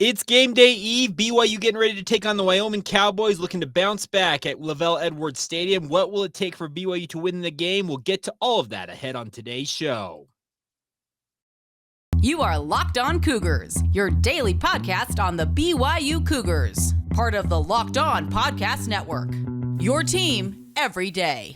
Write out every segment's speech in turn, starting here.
It's game day eve. BYU getting ready to take on the Wyoming Cowboys, looking to bounce back at LaVell Edwards Stadium. What will it take for BYU to win the game? We'll get to all of that ahead on today's show. You are Locked On Cougars, your daily podcast on the BYU Cougars, part of the Locked On Podcast Network. Your team every day.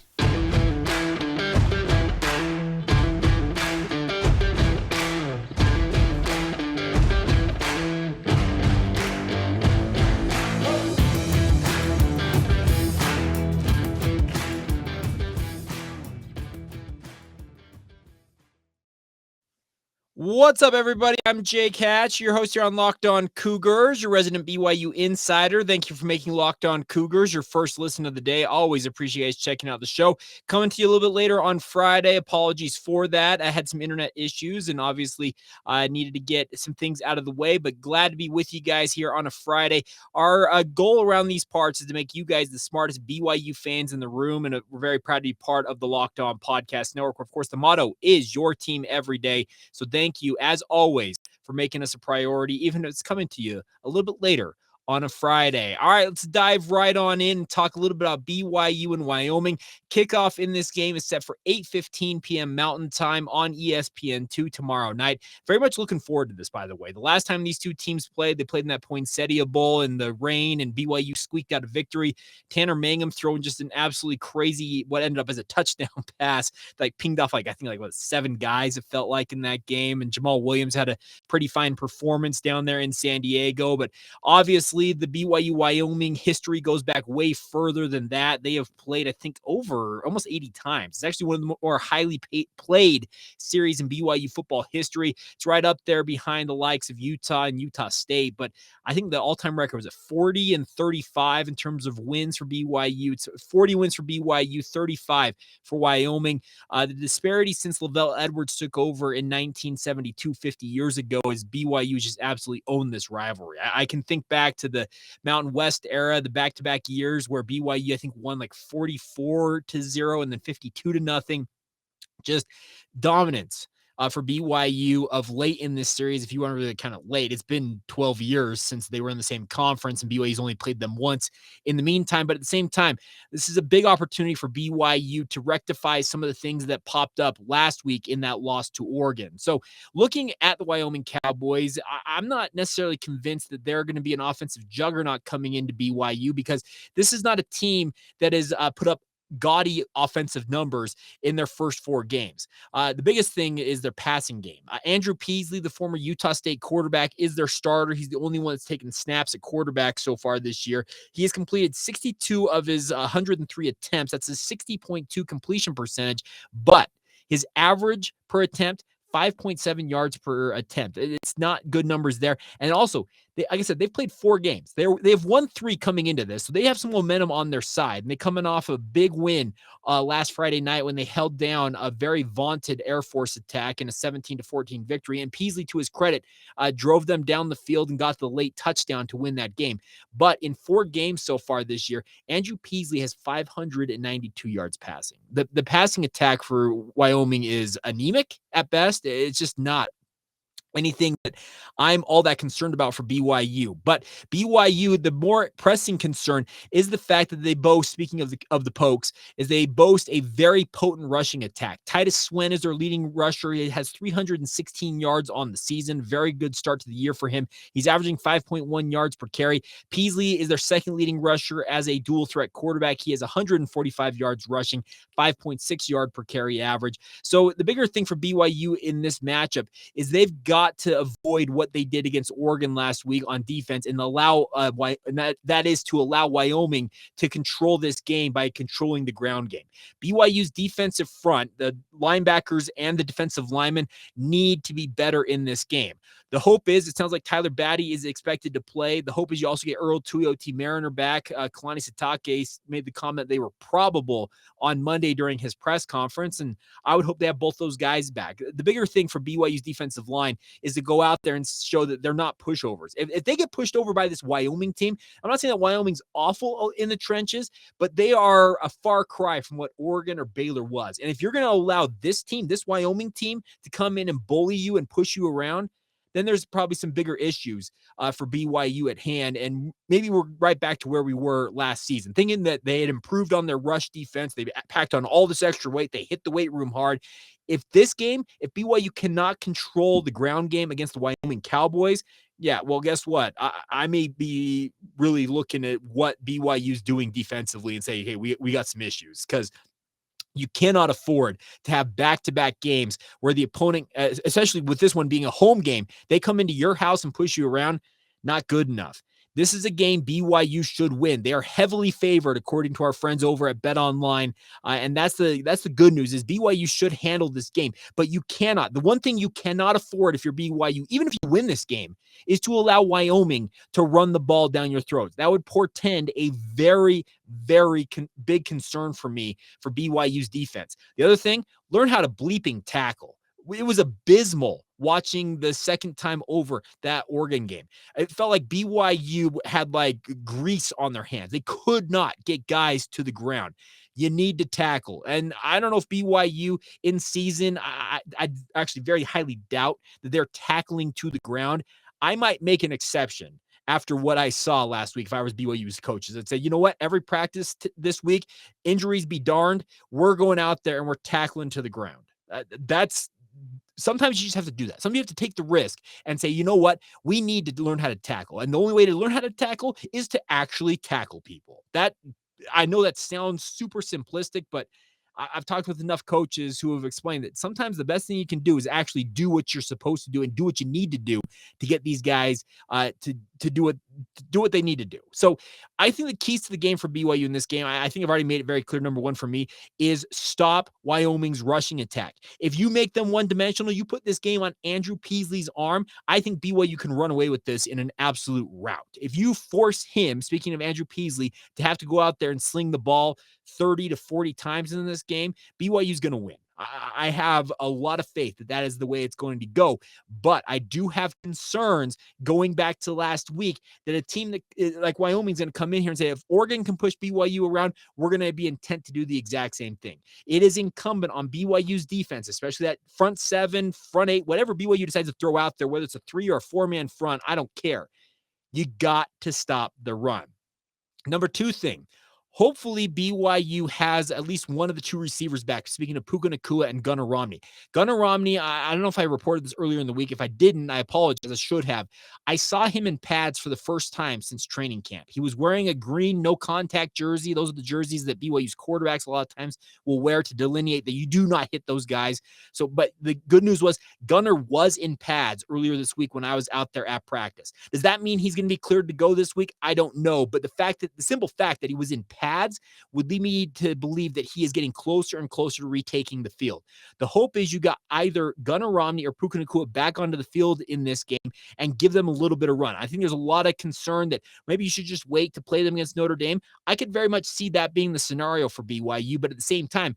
What's up, everybody? I'm Jake Hatch, your host here on Locked On Cougars, your resident BYU insider. Thank you for making Locked On Cougars your first listen of the day. Always appreciate you guys checking out the show. Coming to you a little bit later on Friday. Apologies for that. I had some internet issues, and obviously I needed to get some things out of the way, but glad to be with you guys here on a Friday. Our goal around these parts is to make you guys the smartest BYU fans in the room, and we're very proud to be part of the Locked On Podcast Network. Of course, the motto is your team every day. So thank you, as always, for making us a priority, even if it's coming to you a little bit later on a Friday. All right, let's dive right on in and talk a little bit about BYU and Wyoming. Kickoff in this game is set for 8:15 p.m. Mountain Time on ESPN2 tomorrow night. Very much looking forward to this, by the way. The last time these two teams played, they played in that Poinsettia Bowl in the rain, and BYU squeaked out a victory. Tanner Mangum throwing just an absolutely crazy, what ended up as a touchdown pass, like pinged off, I think 7 guys, it felt like, in that game. And Jamal Williams had a pretty fine performance down there in San Diego. But obviously, the BYU-Wyoming history goes back way further than that. They have played, I think, over almost 80 times. It's actually one of the more highly played series in BYU football history. It's right up there behind the likes of Utah and Utah State. But I think the all-time record was at 40-35 in terms of wins for BYU. It's 40 wins for BYU, 35 for Wyoming. The disparity since LaVell Edwards took over in 1972, 50 years ago, is BYU just absolutely owned this rivalry. I can think back to the Mountain West era, the back-to-back years where BYU, I think, won like 44-0 and then 52-0. Just dominance for BYU of late in this series. If you want to really kind of late, it's been 12 years since they were in the same conference, and BYU's only played them once in the meantime. But at the same time, this is a big opportunity for BYU to rectify some of the things that popped up last week in that loss to Oregon. So looking at the Wyoming Cowboys, I'm not necessarily convinced that they're going to be an offensive juggernaut coming into BYU, because this is not a team that has put up gaudy offensive numbers in their first 4 games. The biggest thing is their passing game. Andrew Peasley, the former Utah State quarterback, is their starter. He's the only one that's taken snaps at quarterback so far this year. He has completed 62 of his 103 attempts. That's a 60.2 completion percentage, but his average per attempt, 5.7 yards per attempt. It's not good numbers there. And also, like I said, they've played 4 games. They have won 3 coming into this, so they have some momentum on their side. And they're coming off a big win last Friday night when they held down a very vaunted Air Force attack in a 17-14 victory. And Peasley, to his credit, drove them down the field and got the late touchdown to win that game. But in 4 games so far this year, Andrew Peasley has 592 yards passing. The passing attack for Wyoming is anemic at best. It's just not anything that I'm all that concerned about for BYU. But BYU, the more pressing concern is the fact that they boast, speaking of the Pokes, is they boast a very potent rushing attack. Titus Swen is their leading rusher. He has 316 yards on the season. Very good start to the year for him. He's averaging 5.1 yards per carry. Peasley is their second leading rusher as a dual threat quarterback. He has 145 yards rushing, 5.6 yard per carry average. So the bigger thing for BYU in this matchup is they've got to avoid what they did against Oregon last week on defense and allow that is to allow Wyoming to control this game by controlling the ground game. BYU's defensive front, the linebackers and the defensive linemen, need to be better in this game. The hope is, it sounds like Tyler Batty is expected to play. The hope is you also get Earl Tuioti Mariner back. Kalani Sitake made the comment they were probable on Monday during his press conference, and I would hope they have both those guys back. The bigger thing for BYU's defensive line is to go out there and show that they're not pushovers. If they get pushed over by this Wyoming team, I'm not saying that Wyoming's awful in the trenches, but they are a far cry from what Oregon or Baylor was. And if you're going to allow this team, this Wyoming team, to come in and bully you and push you around, then there's probably some bigger issues for BYU at hand. And maybe we're right back to where we were last season, thinking that they had improved on their rush defense. They packed on all this extra weight. They hit the weight room hard. If BYU cannot control the ground game against the Wyoming Cowboys, yeah, well, guess what? I may be really looking at what BYU's doing defensively and say, hey, we got some issues, because you cannot afford to have back-to-back games where the opponent, especially with this one being a home game, they come into your house and push you around. Not good enough. This is a game BYU should win. They are heavily favored, according to our friends over at BetOnline, and that's the good news, is BYU should handle this game. But you cannot. The one thing you cannot afford if you're BYU, even if you win this game, is to allow Wyoming to run the ball down your throats. That would portend a very, very big concern for me for BYU's defense. The other thing, learn how to bleeping tackle. It was abysmal watching the second time over that Oregon game. It felt like BYU had like grease on their hands. They could not get guys to the ground. You need to tackle. And I don't know if BYU in season, I actually very highly doubt that they're tackling to the ground. I might make an exception after what I saw last week if I was BYU's coaches. I'd say, you know what, every practice this week, injuries be darned, we're going out there and we're tackling to the ground. Sometimes you just have to do that. Sometimes you have to take the risk and say, you know what, we need to learn how to tackle. And the only way to learn how to tackle is to actually tackle people. I know that sounds super simplistic, but I've talked with enough coaches who have explained that sometimes the best thing you can do is actually do what you're supposed to do and do what you need to do to get these guys to do what they need to do. So I think the keys to the game for BYU in this game, I think I've already made it very clear. Number one for me is stop Wyoming's rushing attack. If you make them one-dimensional, you put this game on Andrew Peasley's arm, I think BYU can run away with this in an absolute rout. If you force him, speaking of Andrew Peasley, to have to go out there and sling the ball 30 to 40 times in this game, BYU's going to win. I have a lot of faith that is the way it's going to go, but I do have concerns going back to last week that a team that like Wyoming's going to come in here and say, if Oregon can push BYU around, we're going to be intent to do the exact same thing. It is incumbent on BYU's defense, especially that front seven, front eight, whatever BYU decides to throw out there, whether it's a 3 or a 4-man front, I don't care. You got to stop the run. Number two thing, hopefully BYU has at least one of the two receivers back. Speaking of Puka Nacua and Gunnar Romney. Gunnar Romney, I don't know if I reported this earlier in the week. If I didn't, I apologize. I should have. I saw him in pads for the first time since training camp. He was wearing a green no-contact jersey. Those are the jerseys that BYU's quarterbacks a lot of times will wear to delineate that you do not hit those guys. So, but the good news was Gunnar was in pads earlier this week when I was out there at practice. Does that mean he's going to be cleared to go this week? I don't know. But the simple fact that he was in pads would lead me to believe that he is getting closer and closer to retaking the field. The hope is you got either Gunnar Romney or Puka Nacua back onto the field in this game and give them a little bit of run. I think there's a lot of concern that maybe you should just wait to play them against Notre Dame. I could very much see that being the scenario for BYU, but at the same time,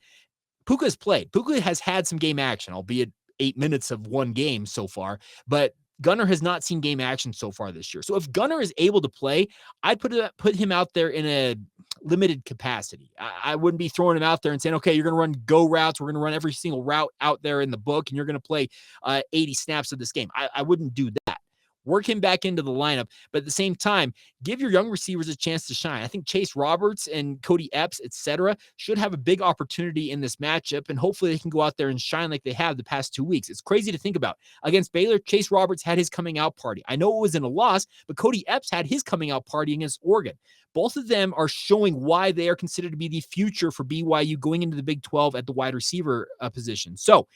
Puka has played. Puka has had some game action, albeit 8 minutes of one game so far, but Gunnar has not seen game action so far this year. So if Gunnar is able to play, I'd put him out there in a limited capacity. I wouldn't be throwing him out there and saying, okay, you're going to run go routes. We're going to run every single route out there in the book, and you're going to play 80 snaps of this game. I wouldn't do that. Work him back into the lineup, but at the same time, give your young receivers a chance to shine. I think Chase Roberts and Cody Epps, etc., should have a big opportunity in this matchup, and hopefully they can go out there and shine like they have the past 2 weeks. It's crazy to think about. Against Baylor, Chase Roberts had his coming out party. I know it was in a loss, but Cody Epps had his coming out party against Oregon. Both of them are showing why they are considered to be the future for BYU going into the Big 12 at the wide receiver position. So,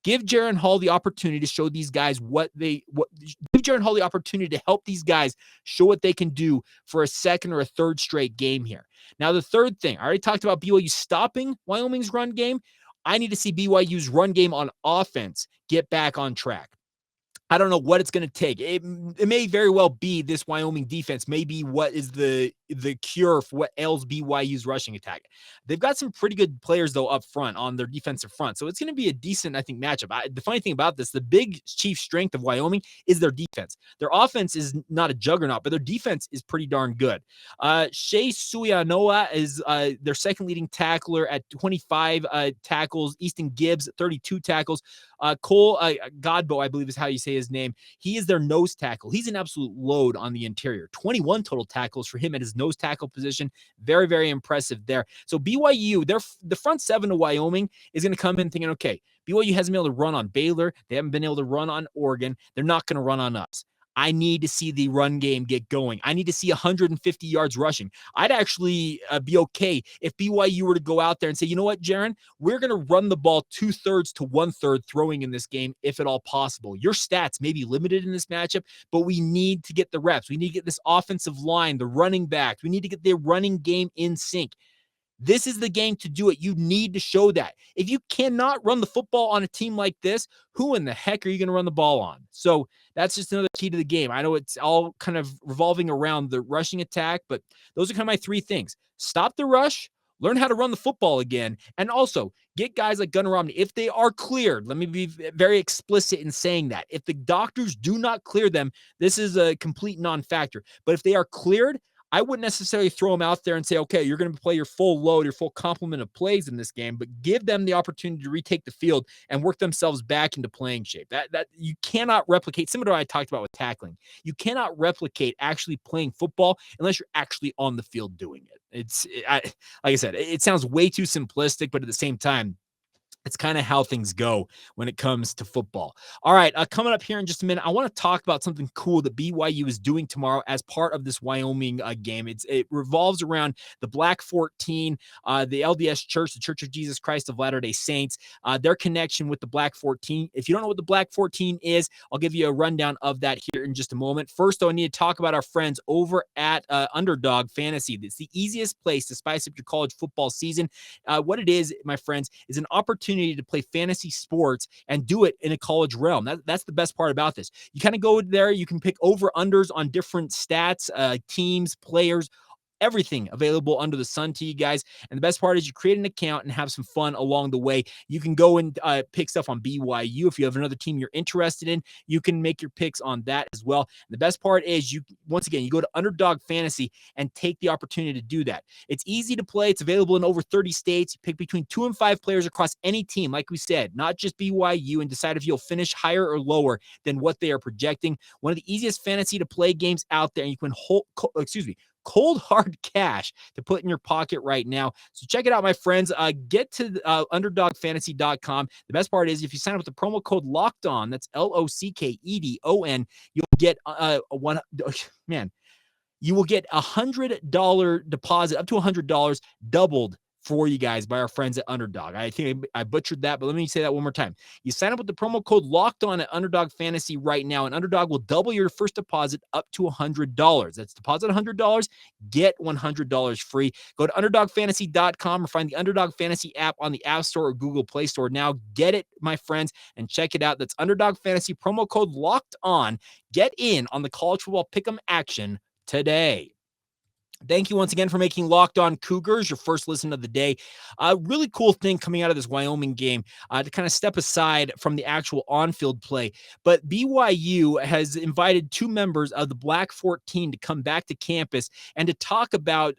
give Jaron Hall the opportunity to show these guys give Jaron Hall the opportunity to help these guys show what they can do for a second or a third straight game here. Now, the third thing, I already talked about BYU stopping Wyoming's run game. I need to see BYU's run game on offense get back on track. I don't know what it's going to take. It may very well be this Wyoming defense may be what is the cure for what ails BYU's rushing attack. They've got some pretty good players, though, up front on their defensive front. So it's going to be a decent, I think, matchup. The funny thing about this, the big chief strength of Wyoming is their defense. Their offense is not a juggernaut, but their defense is pretty darn good. Shea Suyanoa is their second leading tackler at 25 tackles. Easton Gibbs, 32 tackles. Cole Godbow, I believe is how you say his name. He is their nose tackle. He's an absolute load on the interior. 21 total tackles for him at his nose tackle position. Very, very impressive there. So BYU, the front seven of Wyoming is going to come in thinking, okay, BYU hasn't been able to run on Baylor. They haven't been able to run on Oregon. They're not going to run on us. I need to see the run game get going. I need to see 150 yards rushing. I'd actually be okay if BYU were to go out there and say, you know what, Jaron, we're going to run the ball 2/3 to 1/3 throwing in this game, if at all possible. Your stats may be limited in this matchup, but we need to get the reps. We need to get this offensive line, the running backs. We need to get the running game in sync. This is the game to do it. You need to show that. If you cannot run the football on a team like this, who in the heck are you going to run the ball on? So that's just another key to the game. I know it's all kind of revolving around the rushing attack, but those are kind of my three things. Stop the rush, learn how to run the football again, and also get guys like Gunnar Romney, if they are cleared. Let me be very explicit in saying that. If the doctors do not clear them, this is a complete non-factor. But if they are cleared, I wouldn't necessarily throw them out there and say, okay, you're going to play your full load, your full complement of plays in this game, but give them the opportunity to retake the field and work themselves back into playing shape. That you cannot replicate, similar to what I talked about with tackling. You cannot replicate actually playing football unless you're actually on the field doing it. Like I said, it sounds way too simplistic, but at the same time, it's kind of how things go when it comes to football. All right, coming up here in just a minute, I want to talk about something cool that BYU is doing tomorrow as part of this Wyoming game. It revolves around the Black 14, the LDS Church, the Church of Jesus Christ of Latter-day Saints, their connection with the Black 14. If you don't know what the Black 14 is, I'll give you a rundown of that here in just a moment. First, though, I need to talk about our friends over at Underdog Fantasy. It's the easiest place to spice up your college football season. What it is, my friends, is an opportunity to play fantasy sports and do it in a college realm. That's the best part about this. You kind of go there, you can pick over-unders on different stats, teams, players, everything available under the sun to you guys. And the best part is you create an account and have some fun along the way. You can go and pick stuff on BYU. If you have another team you're interested in, you can make your picks on that as well. And the best part is you go to Underdog Fantasy and take the opportunity to do that. It's easy to play. It's available in over 30 states. You pick between 2 and 5 players across any team, like we said, not just BYU, and decide if you'll finish higher or lower than what they are projecting. One of the easiest fantasy to play games out there. And you can cold hard cash to put in your pocket right now. So check it out, my friends. Get to underdogfantasy.com. The best part is if you sign up with the promo code Locked On, that's LOCKEDON, you'll get you will get $100 deposit, up to $100 doubled for you guys by our friends at Underdog. I think I butchered that, but let me say that one more time. You sign up with the promo code Locked On at Underdog Fantasy right now, and Underdog will double your first deposit up to $100. That's deposit $100, get $100 free. Go to underdogfantasy.com or find the Underdog Fantasy app on the App Store or Google Play Store now. Get it, my friends, and check it out. That's Underdog Fantasy, promo code Locked On. Get in on the college football pick'em action today. Thank you once again for making Locked On Cougars your first listen of the day. A really cool thing coming out of this Wyoming game, to kind of step aside from the actual on-field play, but BYU has invited 2 members of the Black 14 to come back to campus and to talk about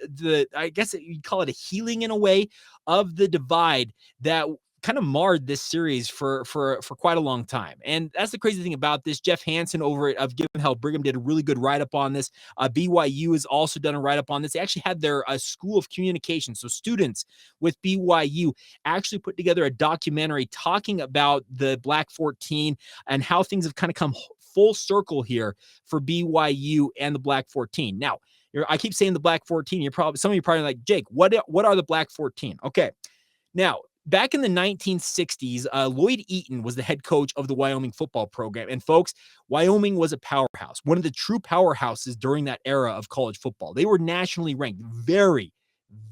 I guess you'd call it a healing in a way, of the divide that kind of marred this series for quite a long time. And that's the crazy thing about this. Jeff Hansen over at Given Health Brigham did a really good write-up on this. BYU has also done a write-up on this. They actually had their School of Communication. So students with BYU actually put together a documentary talking about the Black 14 and how things have kind of come full circle here for BYU and the Black 14. Now, I keep saying the Black 14. Some of you are probably like, Jake, what are the Black 14? Okay. Now, back in the 1960s, Lloyd Eaton was the head coach of the Wyoming football program. And folks, Wyoming was a powerhouse, one of the true powerhouses during that era of college football. They were nationally ranked, very,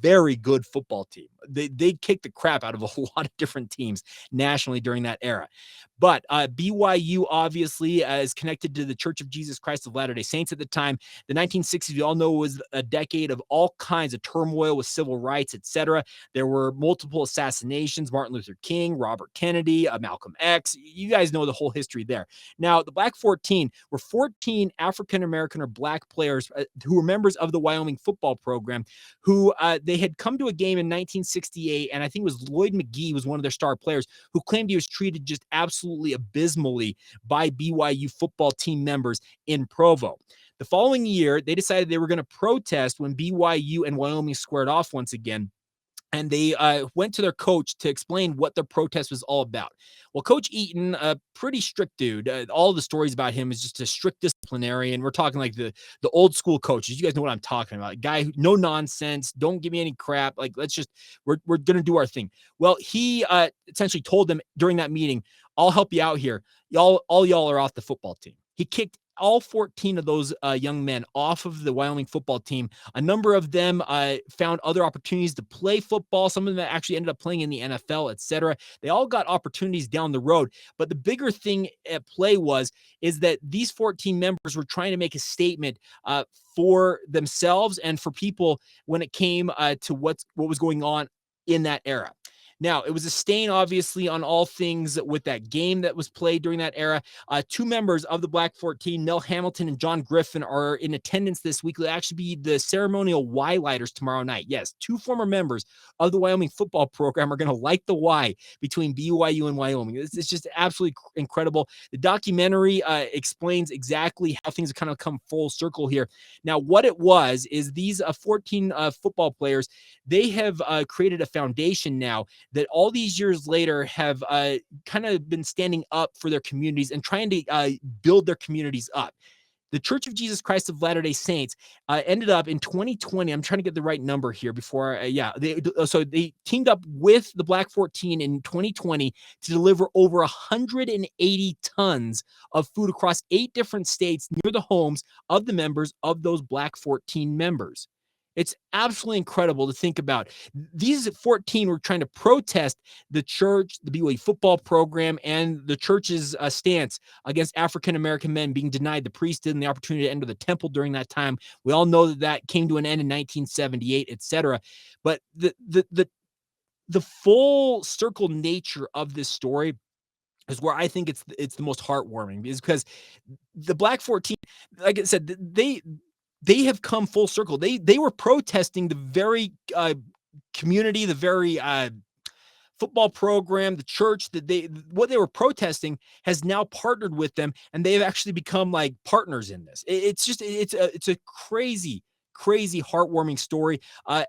very good football team. They kicked the crap out of a lot of different teams nationally during that era. But BYU obviously is connected to the Church of Jesus Christ of Latter-day Saints at the time. The 1960s, we all know, was a decade of all kinds of turmoil with civil rights, etc. There were multiple assassinations: Martin Luther King, Robert Kennedy, Malcolm X. You guys know the whole history there. Now, the Black 14 were 14 African-American or Black players who were members of the Wyoming football program, who they had come to a game in 1960 68, and I think it was Lloyd McGee was one of their star players who claimed he was treated just absolutely abysmally by BYU football team members in Provo. The following year, they decided they were going to protest when BYU and Wyoming squared off once again. And they went to their coach to explain what the protest was all about. Well, Coach Eaton, a pretty strict dude. All the stories about him is just a strict disciplinarian. We're talking like the old school coaches. You guys know what I'm talking about. A guy who, no nonsense. Don't give me any crap. Like, we're going to do our thing. Well, he essentially told them during that meeting, I'll help you out here. All y'all are off the football team. He kicked all 14 of those young men off of the Wyoming football team. A number of them found other opportunities to play football. Some of them actually ended up playing in the NFL, etc. They all got opportunities down the road. But the bigger thing at play is that these 14 members were trying to make a statement for themselves and for people when it came to what was going on in that era. Now, it was a stain, obviously, on all things with that game that was played during that era. Two members of the Black 14, Mel Hamilton and John Griffin, are in attendance this week. They'll actually be the ceremonial Y lighters tomorrow night. Yes, two former members of the Wyoming football program are going to light the Y between BYU and Wyoming. It's just absolutely incredible. The documentary explains exactly how things have kind of come full circle here. Now, what it was is these 14 football players, they have created a foundation now that all these years later have kind of been standing up for their communities and trying to build their communities up. The Church of Jesus Christ of Latter-day Saints ended up in 2020. I'm trying to get the right number here before. They teamed up with the Black 14 in 2020 to deliver over 180 tons of food across 8 different states near the homes of the members of those Black 14 members. It's absolutely incredible to think about. These 14 were trying to protest the church, the BYU football program, and the church's stance against African-American men being denied the priesthood and the opportunity to enter the temple during that time. We all know that came to an end in 1978, etc. But the full circle nature of this story is where I think it's the most heartwarming, because the Black 14, like I said, they have come full circle. They were protesting the very community, the very football program, the church what they were protesting has now partnered with them, and they've actually become like partners in this. It's a crazy heartwarming story.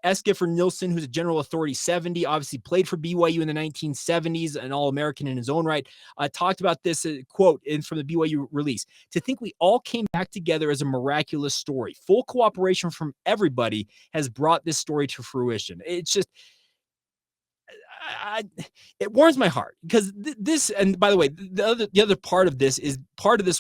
S. Gifford Nielsen, who's a General Authority 70, obviously played for BYU in the 1970s, an All-American in his own right, talked about this quote from the BYU release. To think we all came back together as a miraculous story. Full cooperation from everybody has brought this story to fruition. It's just, it warms my heart, because this, and by the way, the other part of this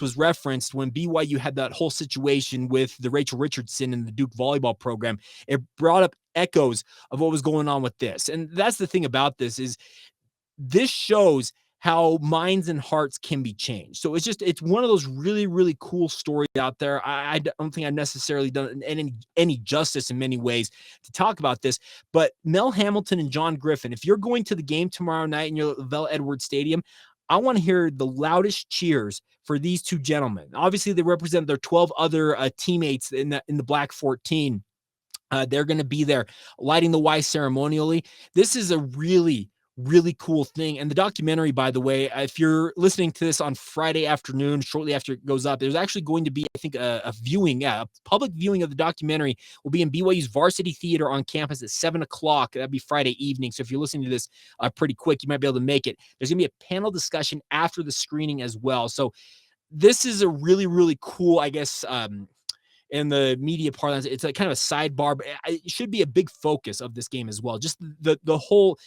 was referenced when BYU had that whole situation with the Rachel Richardson and the Duke volleyball program. It brought up echoes of what was going on with this. And that's the thing about this, is this shows how minds and hearts can be changed. So it's one of those really, really cool stories out there. I don't think I've necessarily done any justice in many ways to talk about this, but Mel Hamilton and John Griffin, if you're going to the game tomorrow night in your LaVell Edwards Stadium, I want to hear the loudest cheers for these two gentlemen. Obviously, they represent their 12 other teammates in the Black 14. They're going to be there lighting the Y ceremonially. This is a really cool thing. And the documentary, by the way, if you're listening to this on Friday afternoon, shortly after it goes up, there's actually going to be, I think, a public viewing of the documentary will be in BYU's Varsity Theater on campus at 7:00. That'd be Friday evening. So if you're listening to this pretty quick, you might be able to make it. There's going to be a panel discussion after the screening as well. So this is a really, really cool, I guess, in the media parlance, it's like kind of a sidebar, but it should be a big focus of this game as well. Just the whole,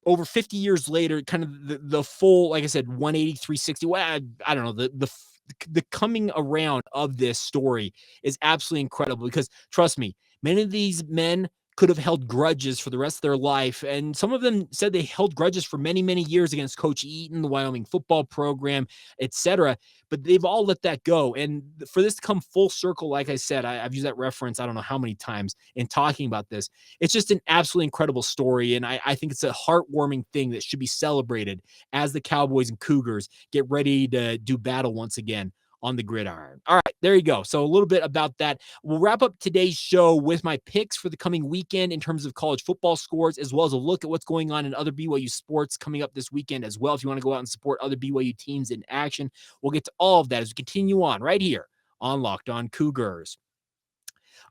over 50 years later, kind of the full, like I said, 180, 360. Well, I don't know, the coming around of this story is absolutely incredible, because trust me, many of these men could have held grudges for the rest of their life. And some of them said they held grudges for many, many years against Coach Eaton, the Wyoming football program, etc. But they've all let that go. And for this to come full circle, like I said, I've used that reference I don't know how many times in talking about this. It's just an absolutely incredible story. And I think it's a heartwarming thing that should be celebrated as the Cowboys and Cougars get ready to do battle once again on the gridiron. All right, there you go. So a little bit about that. We'll wrap up today's show with my picks for the coming weekend in terms of college football scores, as well as a look at what's going on in other BYU sports coming up this weekend as well. If you want to go out and support other BYU teams in action, we'll get to all of that as we continue on right here on Locked On Cougars.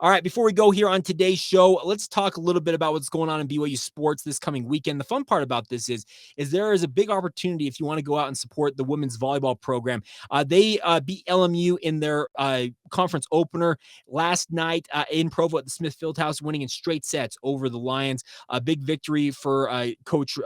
All right, before we go here on today's show, let's talk a little bit about what's going on in BYU sports this coming weekend. The fun part about this is there is a big opportunity if you want to go out and support the women's volleyball program. They beat LMU in their conference opener last night in Provo at the Smith Fieldhouse, winning in straight sets over the Lions. A big victory for Coach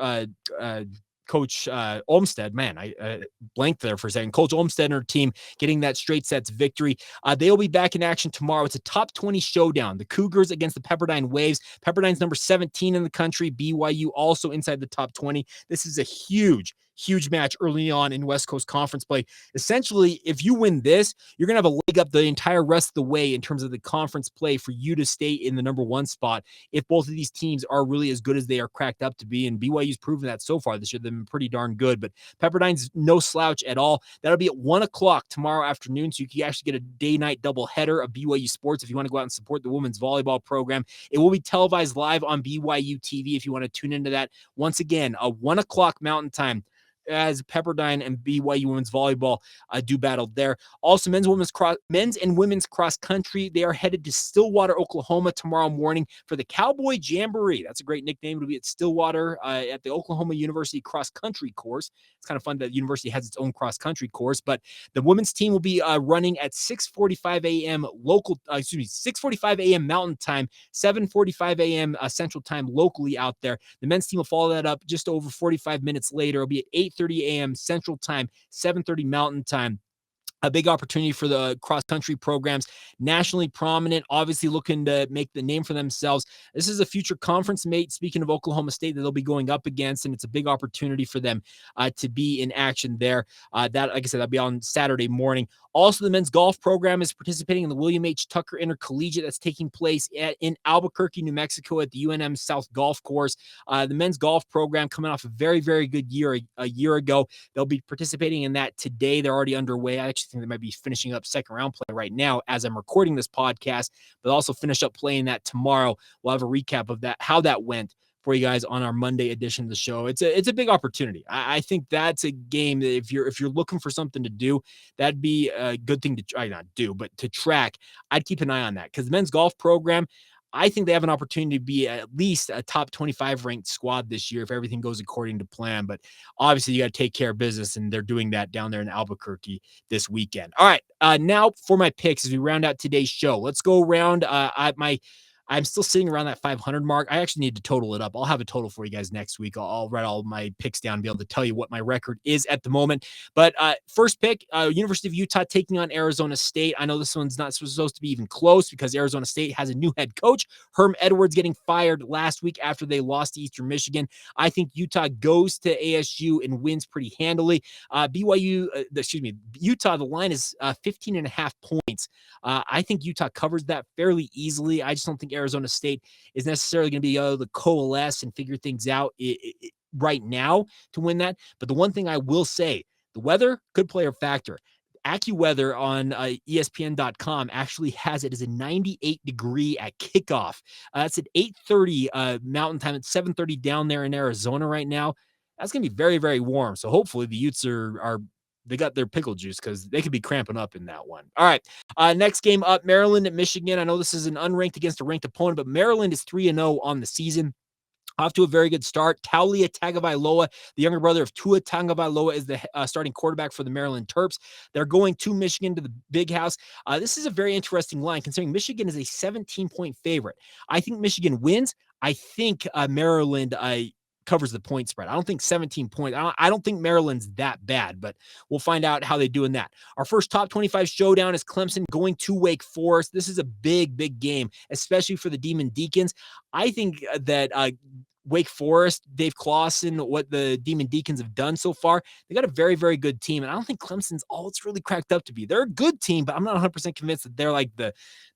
Olmstead. Man, I blanked there for a second. Coach Olmstead and her team getting that straight sets victory. They'll be back in action tomorrow. It's a top 20 showdown. The Cougars against the Pepperdine Waves. Pepperdine's number 17 in the country. BYU also inside the top 20. This is a huge match early on in West Coast Conference play. Essentially, if you win this, you're going to have a leg up the entire rest of the way in terms of the conference play for you to stay in the number 1 spot if both of these teams are really as good as they are cracked up to be. And BYU's proven that so far this year. They've been pretty darn good, but Pepperdine's no slouch at all. That'll be at 1 o'clock tomorrow afternoon, so you can actually get a day-night doubleheader of BYU sports if you want to go out and support the women's volleyball program. It will be televised live on BYU TV if you want to tune into that. Once again, 1 o'clock Mountain Time, as Pepperdine and BYU women's volleyball do battle there. Also, men's and women's cross country. They are headed to Stillwater, Oklahoma tomorrow morning for the Cowboy Jamboree. That's a great nickname. It'll be at Stillwater at the Oklahoma University cross country course. It's kind of fun that the university has its own cross country course, but the women's team will be running at 6:45 a.m. 6:45 a.m. Mountain Time, 7:45 a.m. Central Time locally out there. The men's team will follow that up just over 45 minutes later. It'll be at 8:30 a.m. Central Time, 7:30 Mountain Time. A big opportunity for the cross-country programs, nationally prominent, obviously looking to make the name for themselves. This is a future conference mate, speaking of Oklahoma State, that they'll be going up against, and it's a big opportunity for them to be in action there. That, like I said, that'll be on Saturday morning. Also, the men's golf program is participating in the William H. Tucker Intercollegiate that's taking place in Albuquerque, New Mexico at the UNM South Golf Course. The men's golf program coming off a very, very good year a year ago. They'll be participating in that today. They're already underway. I actually think they might be finishing up second round play right now as I'm recording this podcast, but also finish up playing that tomorrow. We'll have a recap of that, how that went for you guys on our Monday edition of the show. It's a big opportunity. I think that's a game that if you're looking for something to do, that'd be a good thing to try, not do, but to track. I'd keep an eye on that because the men's golf program, I think they have an opportunity to be at least a top 25 ranked squad this year if everything goes according to plan. But obviously, you got to take care of business, and they're doing that down there in Albuquerque this weekend. All right, now for my picks as we round out today's show. Let's go around. I'm still sitting around that 500 mark. I actually need to total it up. I'll have a total for you guys next week. I'll write all my picks down and be able to tell you what my record is at the moment. But first pick, University of Utah taking on Arizona State. I know this one's not supposed to be even close because Arizona State has a new head coach, Herm Edwards, getting fired last week after they lost to Eastern Michigan. I think Utah goes to ASU and wins pretty handily. Utah, the line is 15.5 points. I think Utah covers that fairly easily. I just don't think Arizona State is necessarily going to be able to coalesce and figure things out right now to win that. But the one thing I will say, the weather could play a factor. AccuWeather on ESPN.com actually has it as a 98 degree at kickoff. That's at 8:30 Mountain Time. It's 7:30 down there in Arizona right now. That's going to be very, very warm. So hopefully the Utes they got their pickle juice because they could be cramping up in that one. All right. Next game up, Maryland at Michigan. I know this is an unranked against a ranked opponent, but Maryland is 3-0 on the season. Off to a very good start. Taulia Tagovailoa, the younger brother of Tua Tagovailoa, is the starting quarterback for the Maryland Terps. They're going to Michigan to the Big House. This is a very interesting line considering Michigan is a 17-point favorite. I think Michigan wins. I think Maryland covers the point spread. I don't think 17 points. I don't think Maryland's that bad, but we'll find out how they do in that. Our first top 25 showdown is Clemson going to Wake Forest. This is a big, big game, especially for the Demon Deacons. I think that Wake Forest, Dave Clawson, what the Demon Deacons have done so far, they got a very, very good team. And I don't think Clemson's all it's really cracked up to be. They're a good team, but I'm not 100% convinced that they're like the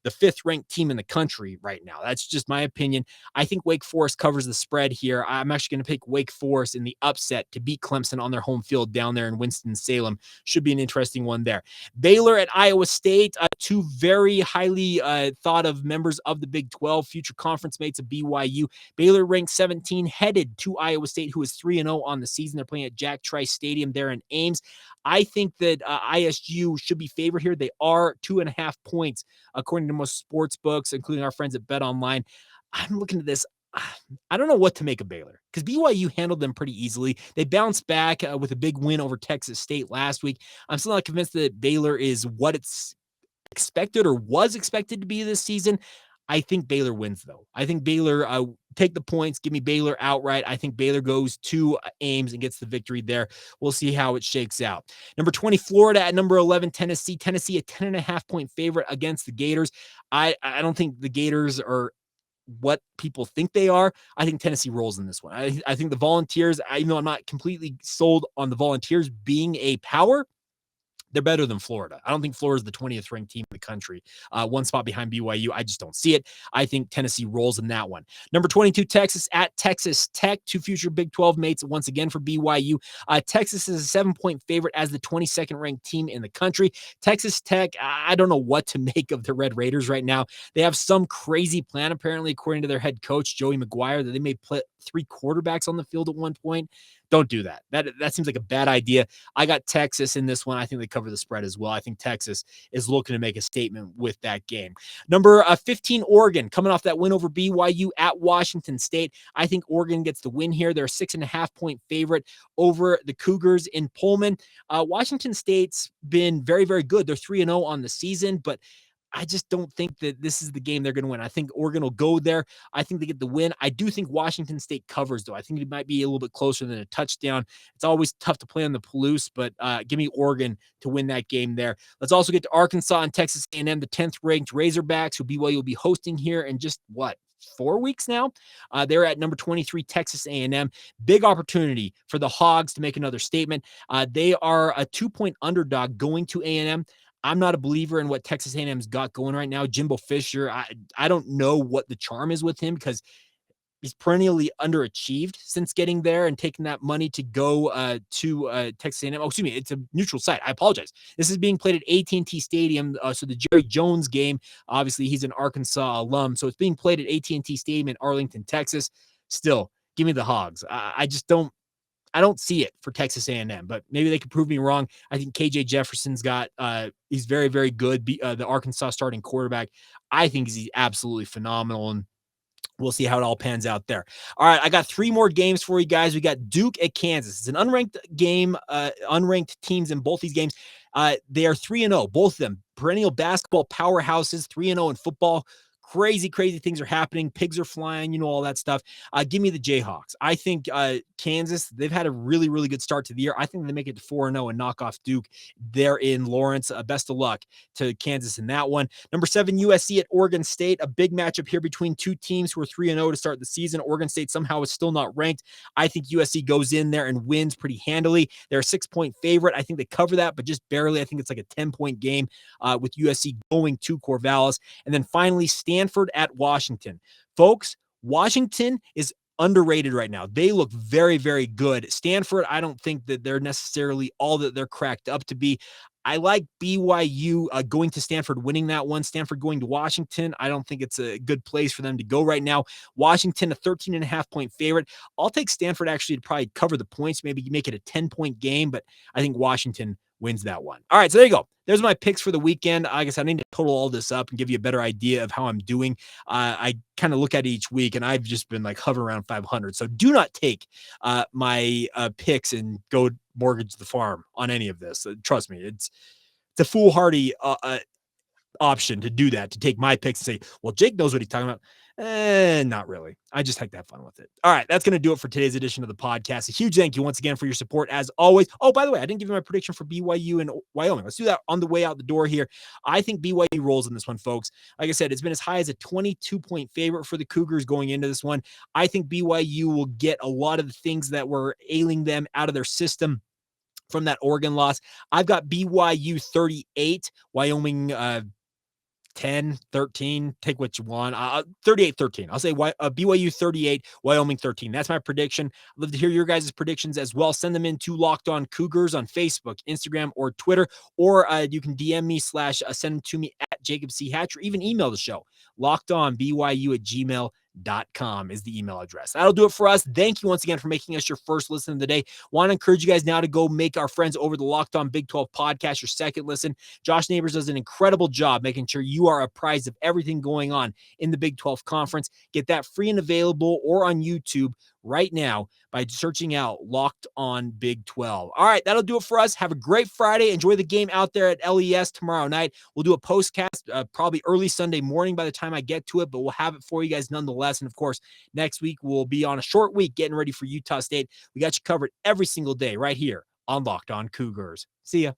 fifth ranked team in the country right now. That's just my opinion. I think Wake Forest covers the spread here. I'm actually going to pick Wake Forest in the upset to beat Clemson on their home field down there in Winston-Salem. Should be an interesting one there. Baylor at Iowa State, two very highly thought of members of the Big 12, future conference mates of BYU. Baylor ranked 17, headed to Iowa State, who is 3-0 on the season. They're playing at Jack Trice Stadium there in Ames. I think that ISU should be favored here. They are 2.5 points, according to most sports books, including our friends at Bet Online. I'm looking at this. I don't know what to make of Baylor because BYU handled them pretty easily. They bounced back with a big win over Texas State last week. I'm still not convinced that Baylor is what it's expected or was expected to be this season. I think Baylor wins, though. I think Baylor take the points, give me Baylor outright. I think Baylor goes to Ames and gets the victory there. We'll see how it shakes out. Number 20, Florida at number 11, Tennessee. Tennessee, a 10.5 point favorite against the Gators. I don't think the Gators are what people think they are. I think Tennessee rolls in this one. I think the Volunteers, even though I'm not completely sold on the Volunteers being a power, they're better than Florida. I don't think Florida is the 20th ranked team in the country. One spot behind BYU. I just don't see it. I think Tennessee rolls in that one. Number 22, Texas at Texas Tech. Two future Big 12 mates once again for BYU. Texas is a 7-point favorite as the 22nd ranked team in the country. Texas Tech, I don't know what to make of the Red Raiders right now. They have some crazy plan, apparently, according to their head coach, Joey McGuire, that they may put 3 quarterbacks on the field at one point. Don't do that. That seems like a bad idea. I got Texas in this one. I think they cover the spread as well. I think Texas is looking to make a statement with that game. Number 15, Oregon, coming off that win over BYU at Washington State. I think Oregon gets the win here. They're a 6.5 point favorite over the Cougars in Pullman. Washington State's been very, very good. They're 3-0 on the season, but I just don't think that this is the game they're going to win. I think Oregon will go there. I think they get the win. I do think Washington State covers, though. I think it might be a little bit closer than a touchdown. It's always tough to play on the Palouse, but give me Oregon to win that game there. Let's also get to Arkansas and Texas A&M, the 10th ranked Razorbacks, who BYU will be hosting here in just 4 weeks now. They're at number 23, Texas A&M. Big opportunity for the Hogs to make another statement. They are a 2-point underdog going to A&M. I'm not a believer in what Texas A&M's got going right now. Jimbo Fisher, I don't know what the charm is with him because he's perennially underachieved since getting there and taking that money to go to Texas A&M. Oh, excuse me, it's a neutral site. I apologize. This is being played at AT&T Stadium. So the Jerry Jones game, obviously he's an Arkansas alum. So it's being played at AT&T Stadium in Arlington, Texas. Still, give me the Hogs. I don't see it for Texas A&M, but maybe they could prove me wrong. I think KJ Jefferson's got, he's very, very good. The Arkansas starting quarterback, I think he's absolutely phenomenal, and we'll see how it all pans out there. All right, I got 3 more games for you guys. We got Duke at Kansas. It's an unranked game, unranked teams in both these games. They are 3-0, both of them. Perennial basketball powerhouses, 3-0 in football. Crazy, crazy things are happening. Pigs are flying, all that stuff. Give me the Jayhawks. I think Kansas, they've had a really, really good start to the year. I think they make it to 4-0 and knock off Duke there in Lawrence. Best of luck to Kansas in that one. Number 7, USC at Oregon State. A big matchup here between two teams who are 3-0 to start the season. Oregon State somehow is still not ranked. I think USC goes in there and wins pretty handily. They're a 6-point favorite. I think they cover that, but just barely. I think it's like a 10-point game with USC going to Corvallis. And then finally, Stanford at Washington. Folks, Washington is underrated right now. They look very, very good. Stanford, I don't think that they're necessarily all that they're cracked up to be. I like BYU going to Stanford, winning that one. Stanford going to Washington, I don't think it's a good place for them to go right now. Washington, a 13.5 point favorite. I'll take Stanford actually to probably cover the points, maybe make it a 10-point game, but I think Washington wins that one. All right, so there you go. There's my picks for the weekend. I guess I need to total all this up and give you a better idea of how I'm doing. I kind of look at it each week, and I've just been like hovering around 500. So do not take my picks and go mortgage the farm on any of this. Trust me, it's a foolhardy option to do that, to take my picks and say, well, Jake knows what he's talking about. Not really. I just like to have fun with it. All right, that's going to do it for today's edition of the podcast. A huge thank you once again for your support as always. Oh, by the way, I didn't give you my prediction for BYU and Wyoming. Let's do that on the way out the door here. I think BYU rolls in this one, folks. Like I said, it's been as high as a 22-point favorite for the Cougars going into this one. I think BYU will get a lot of the things that were ailing them out of their system from that Oregon loss. I've got BYU 38, Wyoming 10, 13, take what you want. 38-13. I'll say BYU 38, Wyoming 13. That's my prediction. I'd love to hear your guys' predictions as well. Send them in to Locked On Cougars on Facebook, Instagram, or Twitter, or you can DM me / send them to me at Jacob C. Hatch, or even email the show. LockedOnBYU@gmail.com is the email address. That'll do it for us. Thank you once again for making us your first listen of the day. Want to encourage you guys now to go make our friends over the Locked On Big 12 podcast your second listen. Josh Neighbors does an incredible job making sure you are apprised of everything going on in the Big 12 conference. Get that free and available or on YouTube right now by searching out Locked On Big 12. All right, that'll do it for us. Have a great Friday. Enjoy the game out there at LES tomorrow night. We'll do a postcast probably early Sunday morning by the time I get to it, but we'll have it for you guys nonetheless. And of course, next week we'll be on a short week getting ready for Utah State. We got you covered every single day right here on Locked On Cougars. See ya.